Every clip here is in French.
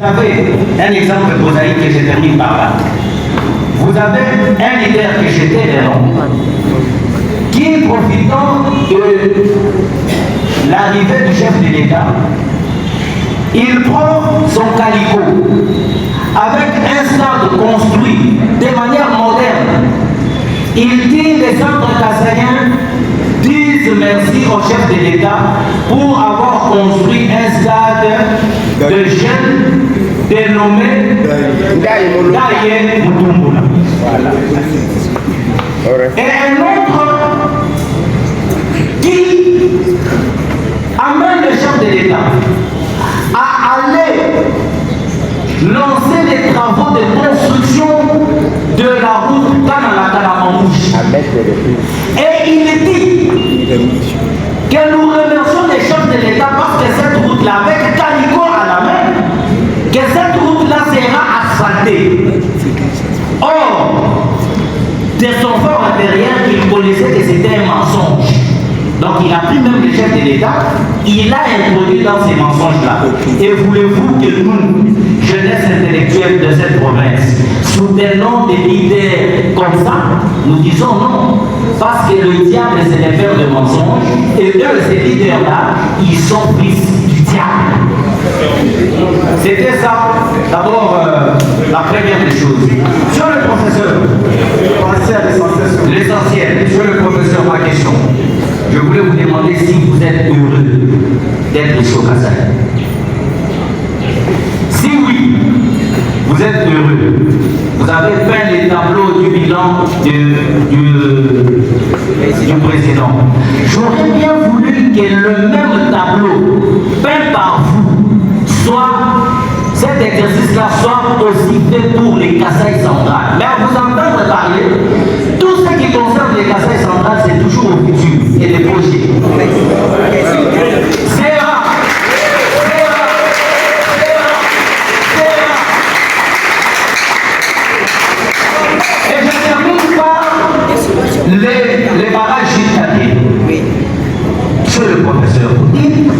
Vous avez un exemple prosaïque que je termine par là. Vous avez un leader que j'étais qui, profitant de l'arrivée du chef de l'État, il prend son calicot avec un stade construit de manière moderne. Il dit les centres kassaïens disent merci au chef de l'État pour avoir construit un stade de jeunes dénommé Daye Mutumbula. Voilà. Et un autre qui amène le chef de l'État à aller lancer les travaux de construction de la route Kanala-Kalamamouche. Et il dit que nous remercions les chefs de l'État parce que cette route-là, avec Calico à la main, que cette route-là sera asphaltée. Or, de son fort intérieur, il connaissait que c'était un mensonge. Donc il a pris même le chef de l'État, il a introduit dans ces mensonges-là. Et voulez-vous que nous, jeunesse intellectuelle de cette province, soutenons des leaders comme ça? Nous disons non. Parce que le diable, c'est les pères de mensonges. Et eux, ces leaders-là, ils sont fils du diable. C'était ça, d'abord, la première des choses. Sur le professeur, l'essentiel, sur le professeur, ma question. Je voulais vous demander si vous êtes heureux d'être ici au Kasaï. Si oui, vous êtes heureux. Vous avez peint les tableaux du bilan du président. J'aurais bien voulu que le même tableau peint par vous cet exercice-là soit aussi fait pour les Kasaï centrales. Mais à vous entendre parler, tout ce qui concerne les Kasaï centrales, c'est toujours au futur et les projets. C'est rare. Et je termine par les barrages Jitadé. Monsieur le professeur, vous dites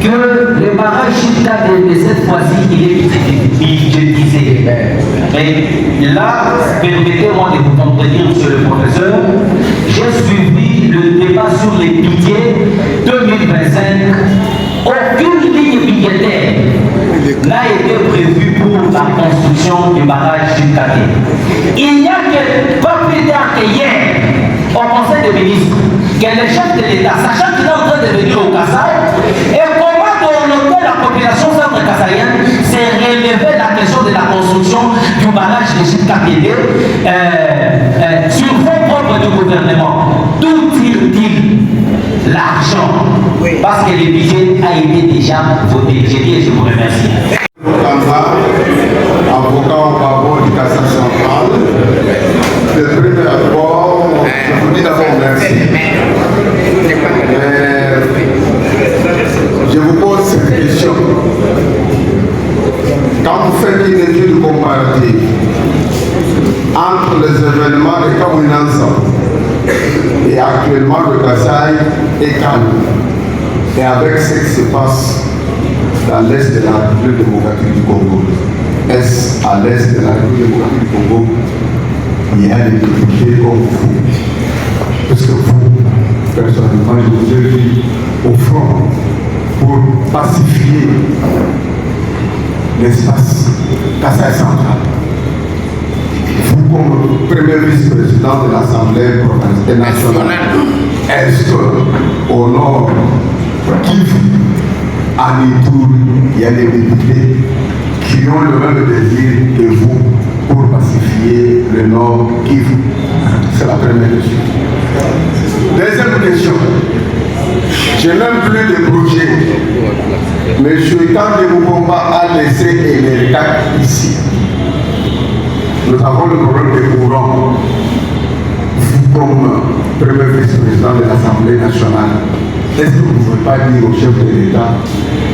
que le barrage Jitadé de cette fois-ci, il est budgétisé. Mais là, permettez-moi de vous contredire, monsieur le professeur, j'ai suivi le débat sur les budgets 2025. Aucune ligne budgétaire n'a été prévue pour la construction du barrage Jitadé. Il n'y a que, pas plus tard que hier, au Conseil des ministres, que le chef de l'État, sachant qu'il est en train de venir au Kasaï, et comment d'orienter la population centre-kassaïenne, c'est relever la question de la construction du barrage de Jitadé sur fonds propres du gouvernement. D'où tire-t-il l'argent? Parce que le budget a été déjà voté. J'ai dit et je vous remercie. Avocat au barreau du Kasaï central. Le premier abord, je vous dis d'abord merci. Je vous pose cette question. Quand vous faites une étude comparative entre les événements de Kaouinansa et actuellement le Kasaï est calme, et avec ce qui se passe dans l'est de la République démocratique du Congo, est à l'est de la République démocratique du Congo, il y a des députés comme vous. Parce que vous, personnellement, je vous ai vu au front pour pacifier l'espace Kasaï central. Vous, comme premier vice-président de l'Assemblée provinciale nationale, est-ce qu'au nord Kivu, à Nitour, il y a des députés qui ont le même désir que vous pour pacifier le nord Kivu? C'est la première question. Deuxième question. Je n'ai même plus de projet. M. Kande Mukomba a laissé Emerika ici. Nous avons le problème des courants. Vous, comme premier vice-président de l'Assemblée nationale, est-ce que vous ne pouvez pas dire au chef de l'État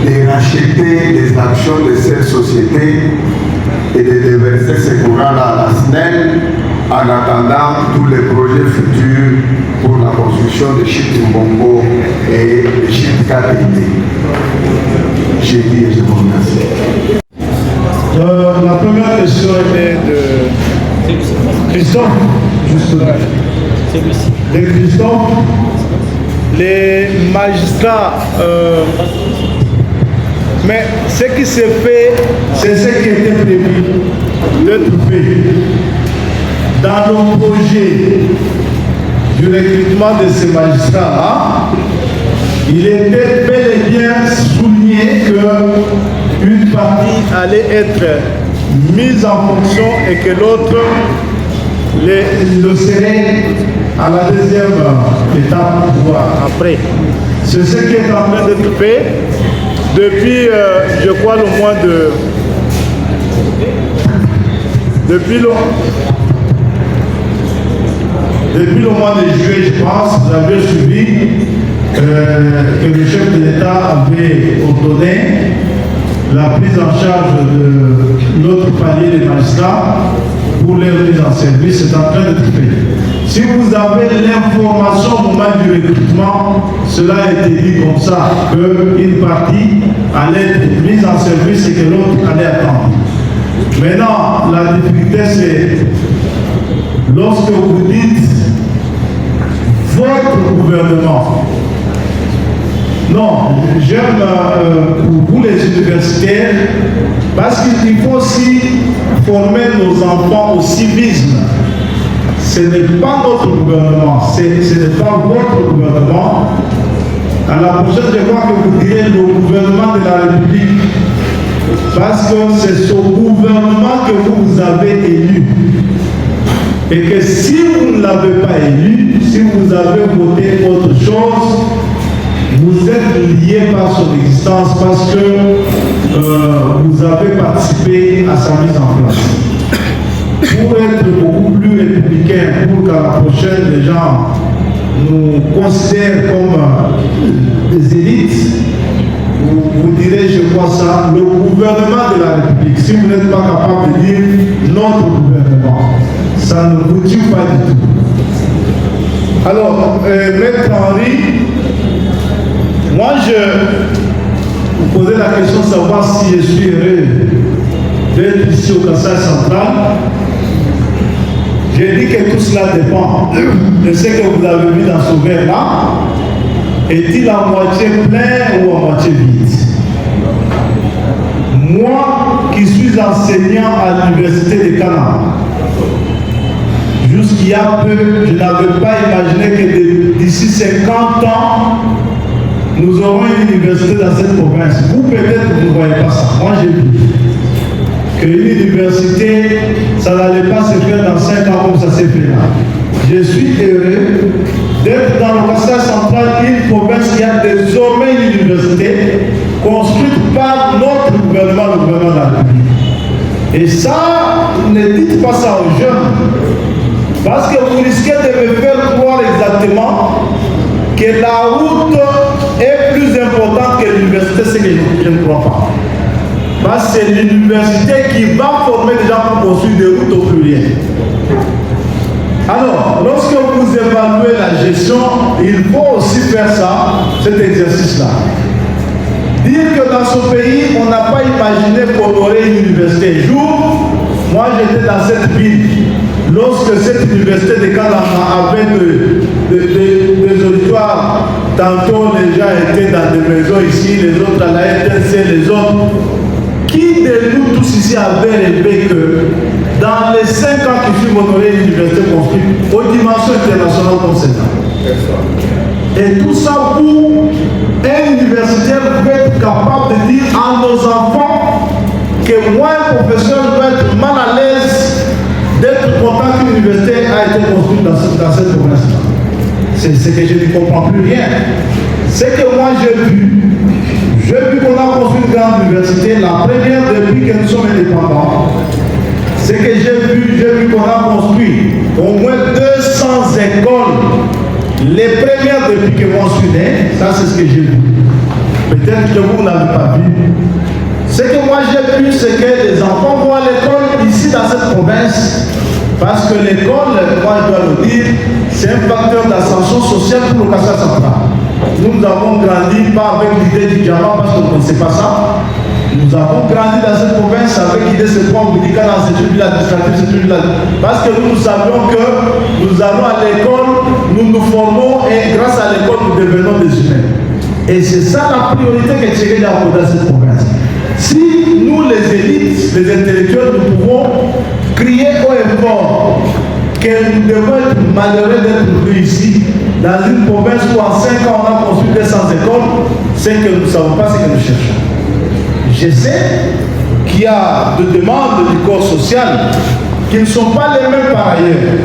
de racheter les actions de cette société et de déverser ces courants-là à la SNEL en attendant tous les projets futurs pour la construction de Chitimbongo et de Chitikatete? J'ai dit et je vous remercie. Christophe, justement. Les Christophe, les magistrats. Mais ce qui s'est fait, c'est ce qui était prévu d'être fait. Dans le projet du recrutement de ces magistrats-là, il était bel et bien souligné qu'une partie allait être mise en fonction et que l'autre le serait à la deuxième étape, voire après. C'est ce qui est en train d'être fait depuis, je crois, le mois de... Depuis le mois de juillet, je pense, vous avez suivi que le chef de l'État avait ordonné la prise en charge de l'autre palier des magistrats pour leur mise en service. C'est en train d'être fait. Si vous avez l'information au moment du recrutement, cela a été dit comme ça, qu'une partie allait être mise en service et que l'autre allait attendre. Maintenant, la difficulté, c'est lorsque vous dites votre gouvernement. Non, j'aime pour vous les universitaires, parce qu'il faut aussi former nos enfants au civisme. Ce n'est pas notre gouvernement, ce n'est pas votre gouvernement. À la prochaine, je crois que vous direz le gouvernement de la République. Parce que c'est ce gouvernement que vous avez élu. Et que si vous ne l'avez pas élu, si vous avez voté autre chose, vous êtes lié par son existence parce que vous avez participé à sa mise en place. Pour être beaucoup plus républicain, pour qu'à la prochaine, les gens nous considèrent comme des élites, vous direz, je crois ça, le gouvernement de la République. Si vous n'êtes pas capable de dire notre gouvernement, ça ne vous tue pas du tout. Alors, Maître Henri, moi je vous posais la question de savoir si je suis heureux d'être ici au Kassai central. J'ai dit que tout cela dépend de ce que vous avez vu dans ce verre-là. Est-il à moitié plein ou à moitié vide? Moi qui suis enseignant à l'université de Canaan, jusqu'il y a peu, je n'avais pas imaginé que d'ici 50 ans, nous aurons une université dans cette province. Vous peut-être vous ne voyez pas ça. Moi j'ai vu qu'une université, ça n'allait pas se faire dans 5 ans comme ça s'est fait là. Je suis heureux d'être dans le Kassai central, une province qui a désormais une université construite par notre gouvernement, le gouvernement de la République. Et ça, ne dites pas ça aux jeunes, parce que vous risquez de me faire croire exactement que la route est plus importante que l'université, c'est que je ne crois pas. Parce que c'est l'université qui va former des gens pour construire des routes au pluriel. Alors, lorsque vous évaluez la gestion, il faut aussi faire ça, cet exercice-là. Dire que dans ce pays, on n'a pas imaginé qu'on aurait une université. Un jour, moi j'étais dans cette ville, lorsque cette université de Kalama avait des auditoires, tantôt les gens étaient dans des maisons ici, les autres à la RTC, les autres. Qui de nous tous ici avait rêvé que dans les 5 ans qui suivent, on aurait une université construite aux dimensions internationales comme celle-là? Et tout ça pour un universitaire peut être capable de dire à nos enfants que moi, un professeur, dois être mal à l'aise d'être content qu'une université a été construite dans cette province-là. C'est ce que je ne comprends plus rien. C'est que moi j'ai vu qu'on a construit une grande université, la première depuis que nous sommes indépendants. C'est que j'ai vu qu'on a construit au moins 200 écoles, les premières depuis que moi je suis né. Ça c'est ce que j'ai vu. Peut-être que vous n'avez pas vu. Ce que moi j'ai vu, c'est que les enfants vont à l'école ici dans cette province. Parce que l'école, moi je dois le dire, c'est un facteur d'ascension sociale pour le Kassai central. Nous avons grandi pas avec l'idée du diamant parce qu'on ne connaissait pas ça. Nous avons grandi dans cette province avec l'idée de se prendre médical, c'est une ville administrative, c'est une ville. Parce que nous savions que nous allons à l'école, nous nous formons et grâce à l'école, nous devenons des humains. Et c'est ça la priorité que Tchégué a apportée à cette province. Si nous, les élites, les intellectuels, nous pouvons crier haut et fort que nous devons être malheureux d'être venus ici, dans une province où en 5 ans on a construit 200 écoles, c'est que nous ne savons pas ce que nous cherchons. Je sais qu'il y a des demandes du corps social qui ne sont pas les mêmes par ailleurs.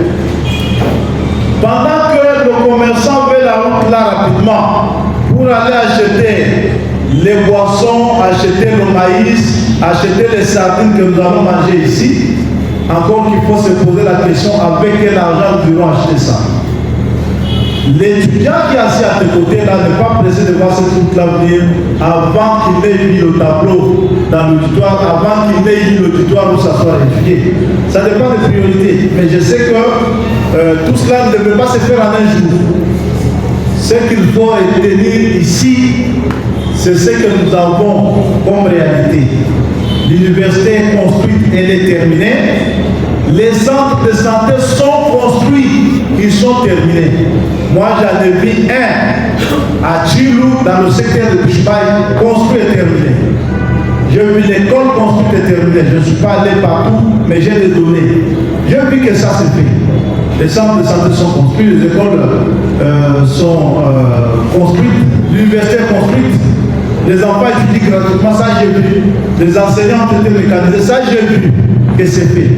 Pendant que le commerçant fait la route là rapidement pour aller acheter les boissons, acheter le maïs, acheter les sardines que nous allons manger ici, encore qu'il faut se poser la question avec quel argent nous allons acheter ça. L'étudiant qui est assis à tes côtés là n'est pas pressé de voir cette route-là venir avant qu'il ait mis le tableau dans l'auditoire, avant qu'il ait mis l'auditoire où ça soit étudié. Ça dépend des priorités. Mais je sais que tout cela ne peut pas se faire en un jour. Ce qu'il faut retenir ici, c'est ce que nous avons comme réalité. L'université est construite, elle est terminée. Les centres de santé sont construits, ils sont terminés. Moi, j'en ai vu un à Tchilou, dans le secteur de Bouchbaï, construit et terminé. J'ai vu l'école construite et terminée. Je ne suis pas allé partout, mais j'ai des données. J'ai vu que ça s'est fait. Les centres de santé sont construits, les écoles sont construites, l'université est construite. Les enfants étudient gratuitement, ça j'ai vu. Les enseignants ont été mécanisés, ça j'ai vu que c'est fait.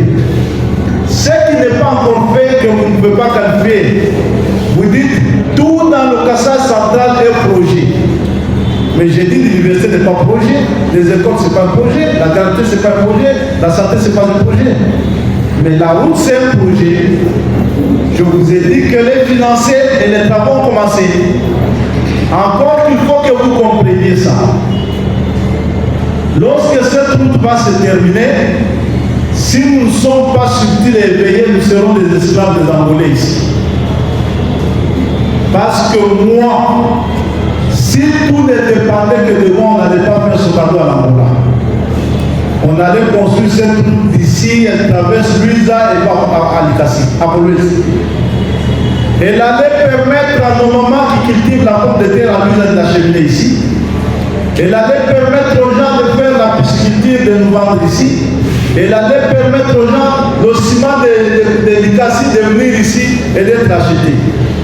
Ce qui n'est pas encore fait, que vous ne pouvez pas qualifier, vous dites tout dans le cassage central est projet. Mais j'ai dit l'université n'est pas projet, les écoles c'est pas un projet, la qualité c'est pas un projet, la santé c'est pas un projet. Mais la route c'est un projet. Je vous ai dit que les financiers et les travaux ont commencé. Encore qu'il faut que vous compreniez ça. Lorsque cette route va se terminer, si nous ne sommes pas subtils et éveillés, nous serons des esclaves des Angolais ici. Parce que moi, si tout ne dépendait que de moi, on n'allait pas faire ce cadeau à l'Angola. On allait construire cette route d'ici, elle traverse Luisa et va à Likasi, à Poloise. Elle allait permettre à nos mamans qui cultivent la pomme de terre à Luisa de la cheminée ici. Elle allait permettre aux gens de faire la pisciculture de nous vendre ici. Elle allait permettre aux gens, le ciment de Likasi de venir ici et d'être acheté.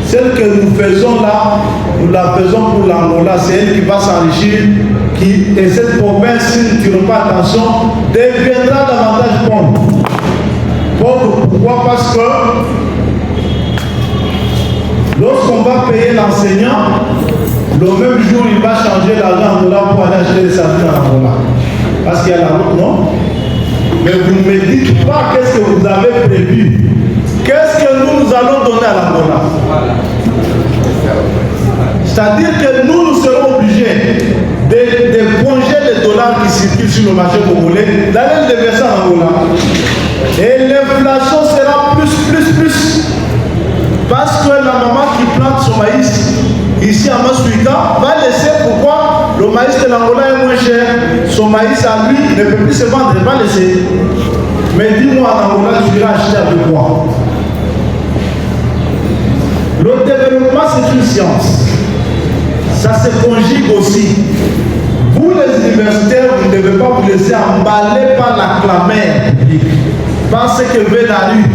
Celle que nous faisons là, nous la faisons pour l'Angola, c'est elle qui va s'enrichir, et cette province, si nous ne tirons pas attention, deviendra davantage pauvre. Pauvre, pourquoi? Parce que lorsqu'on va payer l'enseignant, le même jour, il va changer l'argent en dollars pour aller acheter des sardines en Angola. Parce qu'il y a la route, non? Mais vous ne me dites pas qu'est-ce que vous avez prévu. Qu'est-ce que nous allons donner à l'Angola? C'est-à-dire que nous serons obligés de ponger les dollars qui circulent sur le marché congolais, d'aller les verser en Angola. Et l'inflation sera plus. Parce que la maman qui plante son maïs ici à Masuika va laisser, pourquoi? Le maïs de l'Angola est moins cher. Son maïs à lui ne peut plus se vendre, il va laisser. Mais dis-moi en Angola, tu iras acheter avec quoi? Le développement, c'est une science. Ça se conjugue aussi. Vous, les universitaires, vous ne devez pas vous laisser emballer par la clameur publique. Par ce que veut la rue.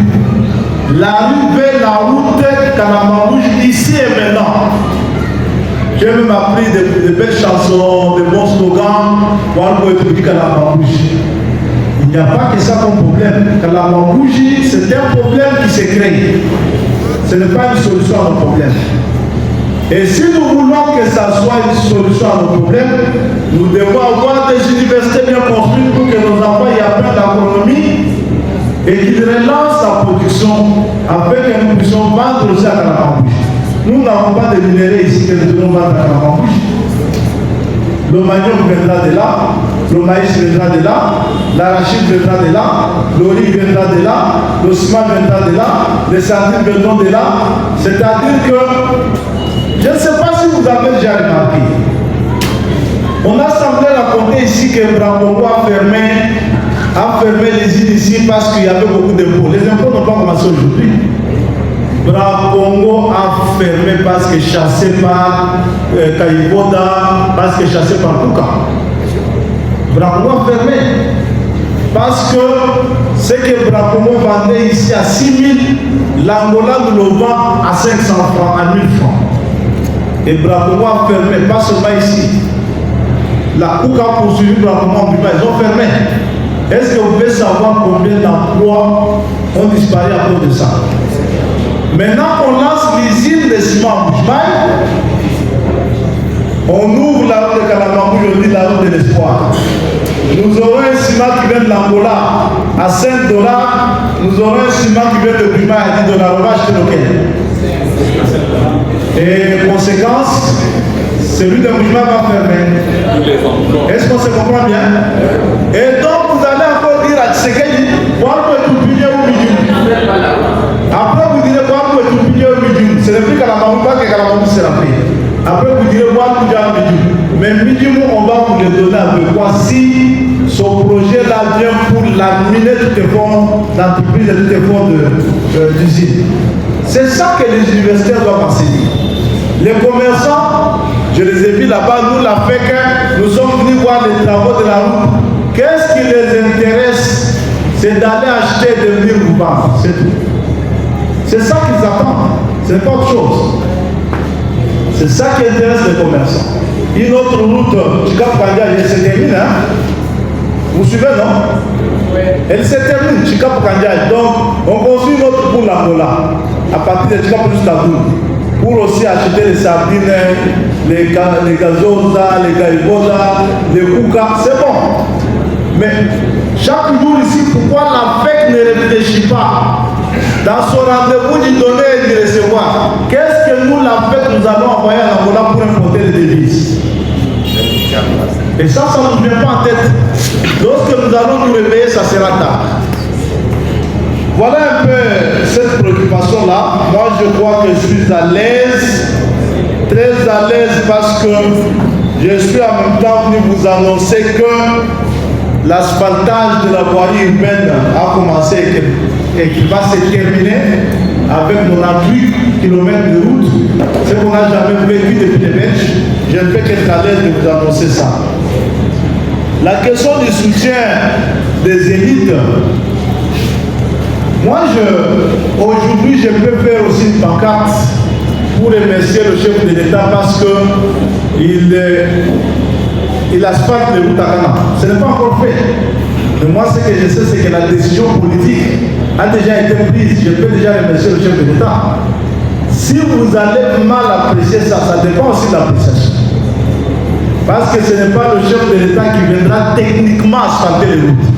La rue veut la route Kalamambouche ici et maintenant. J'ai même appris de belles chansons, de bons slogans pour être dit Kalamambouche. Il n'y a pas que ça comme problème. Kalamambouche, c'est un problème qui se crée. Ce n'est pas une solution à nos problèmes. Et si nous voulons que ça soit une solution à nos problèmes, nous devons avoir des universités bien construites pour que nos enfants y apprennent l'agronomie et qu'ils relancent la production afin que nous puissions vendre aussi à Kalamambouche. Nous n'avons pas de minerais ici que nous devons vendre à Kalamambouche. Le manioc viendra de là, le maïs viendra de là, l'arachide viendra de là, le riz viendra de là, le ciment viendra de là, les sardines viendront de là. C'est-à-dire que, je ne sais pas si vous avez déjà remarqué, on a semblé raconter ici que Bracongo a fermé a fermé les îles ici parce qu'il y avait beaucoup d'impôts. Les impôts n'ont pas commencé aujourd'hui. Congo a fermé parce que chassé par Kaivoda, parce que chassé par Kuka. Congo a fermé parce que ce que Congo vendait ici à 6 000, l'Angola nous le vend à 500 francs, à 1000 francs. Et Congo a fermé, pas seulement ici. La Kuka a poursuivi Congo, ils ont fermé. Est-ce que vous pouvez savoir combien d'emplois ont disparu à cause de ça? Maintenant, on lance l'usine de ciment Bushman. On ouvre la route de Kalamambou, je dis la route de l'espoir. Nous aurons un ciment qui vient de l'Angola à 5 $. Nous aurons un ciment qui vient de Bushman à 10 $. On va acheter lequel? Et conséquence, celui de Bushman va fermer. Est-ce qu'on se comprend bien? Et donc, vous allez encore dire à Tshisekedi, voilà tout punir au milieu. Après, vous direz, ce n'est plus Kalamambou, pas que Kalamambou sera pris. Après, vous direz, mais Midjou, on va vous le donner avec quoi si son projet-là vient pour laminer tous les fonds d'entreprise et tous les fonds d'usine. C'est ça que les universitaires doivent enseigner. Les commerçants, je les ai vus là-bas, nous, l'Afrique, nous sommes venus voir les travaux de la route. Qu'est-ce qui les intéresse? C'est d'aller acheter et de venir vous vendre. C'est tout. C'est ça qu'ils attendent. Ce n'est pas autre chose. C'est ça qui intéresse les commerçants. Une autre route, Chikap-Kandia, elle se termine. Hein? Vous suivez, non? Oui. Elle se termine, Chikap-Kandia. Donc, on construit une autre pour l'Angola, à partir de Chikap jusqu'à Doum, pour aussi acheter les sardines, les gazosa, les gaïbosa, les kouka. C'est bon. Mais chaque jour ici, pourquoi l'AFEC ne réfléchit pas dans son rendez-vous d'y donner et de recevoir? Qu'est-ce que nous, l'AFEC, nous allons envoyer à l'Angola pour importer les devises? Et ça ne nous vient pas en tête. Lorsque nous allons nous réveiller, ça sera tard. Voilà un peu cette préoccupation-là. Moi, je crois que je suis à l'aise, très à l'aise, parce que je suis en même temps venu vous annoncer que l'asphaltage de la voirie urbaine a commencé et qui va se terminer avec 98 km de route. Ce qu'on n'a jamais vécu depuis les Belges. Je ne peux qu'être à l'aise de vous annoncer ça. La question du soutien des élites, moi aujourd'hui je peux faire aussi une pancarte pour remercier le chef de l'État parce qu'il asphalte les routes à Ghana. Ce n'est pas encore fait. Mais moi, ce que je sais, c'est que la décision politique a déjà été prise. Je peux déjà remercier le chef de l'État. Si vous allez mal apprécier ça, ça dépend aussi de l'appréciation. Parce que ce n'est pas le chef de l'État qui viendra techniquement asphalter les routes.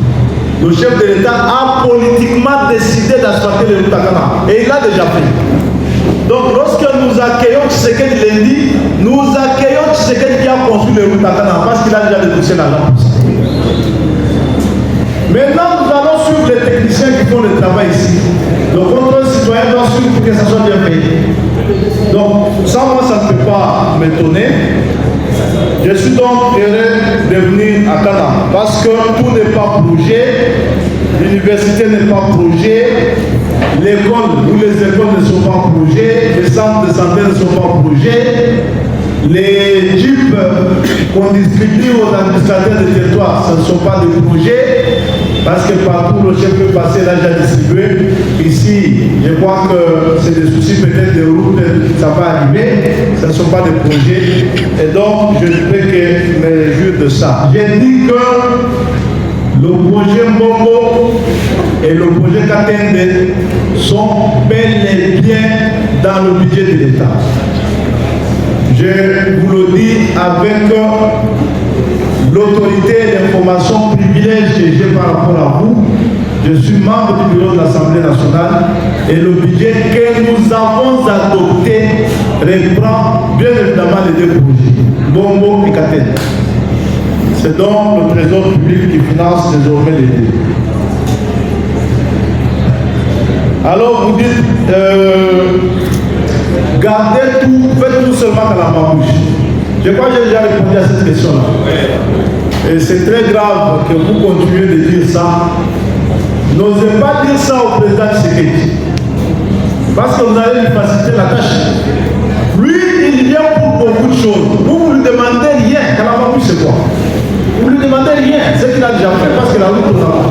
Le chef de l'État a politiquement décidé d'asphalter les routes à Ghana. Et il l'a déjà fait. Donc lorsque nous accueillons Tshisekedi lundi, nous accueillons Tshisekedi qui a construit les routes à Ghana parce qu'il a déjà déboursé l'argent. Maintenant, nous allons suivre les techniciens qui font le travail ici. Le contrôle citoyen doit suivre pour que ça soit bien fait. Donc, ça, moi, ça ne peut pas m'étonner. Je suis donc heureux de venir à Ghana parce que tout n'est pas projet, l'université n'est pas projet, l'école ou les écoles ne sont pas projet, les centres de santé ne sont pas projet, les jeeps qu'on distribue aux administrateurs des territoires, ce ne sont pas des projets. Parce que partout le chef peut passer, là j'ai distribué. Ici, je crois que c'est des soucis peut-être de route, ça va arriver. Ce ne sont pas des projets. Et donc, je ne peux que me réjouir de ça. J'ai dit que le projet Mbongo et le projet Katende sont bel et bien dans le budget de l'État. Je vous le dis avec l'autorité et l'information privilège que j'ai par rapport à vous. Je suis membre du bureau de l'Assemblée nationale et le budget que nous avons adopté reprend bien évidemment les deux projets, Bongo et Katende. C'est donc le trésor public qui finance désormais les deux. Alors vous dites, gardez tout, faites tout seulement dans la bouche. Je crois que j'ai déjà répondu à cette question-là. Et c'est très grave que vous continuez de dire ça n'osez pas dire ça au président Tshisekedi. Parce que vous allez lui faciliter la tâche. Lui, il vient pour beaucoup de choses. Vous ne lui demandez rien. Kalamakou, c'est quoi? Vous ne lui demandez rien. C'est qu'il a déjà fait parce que la route nous a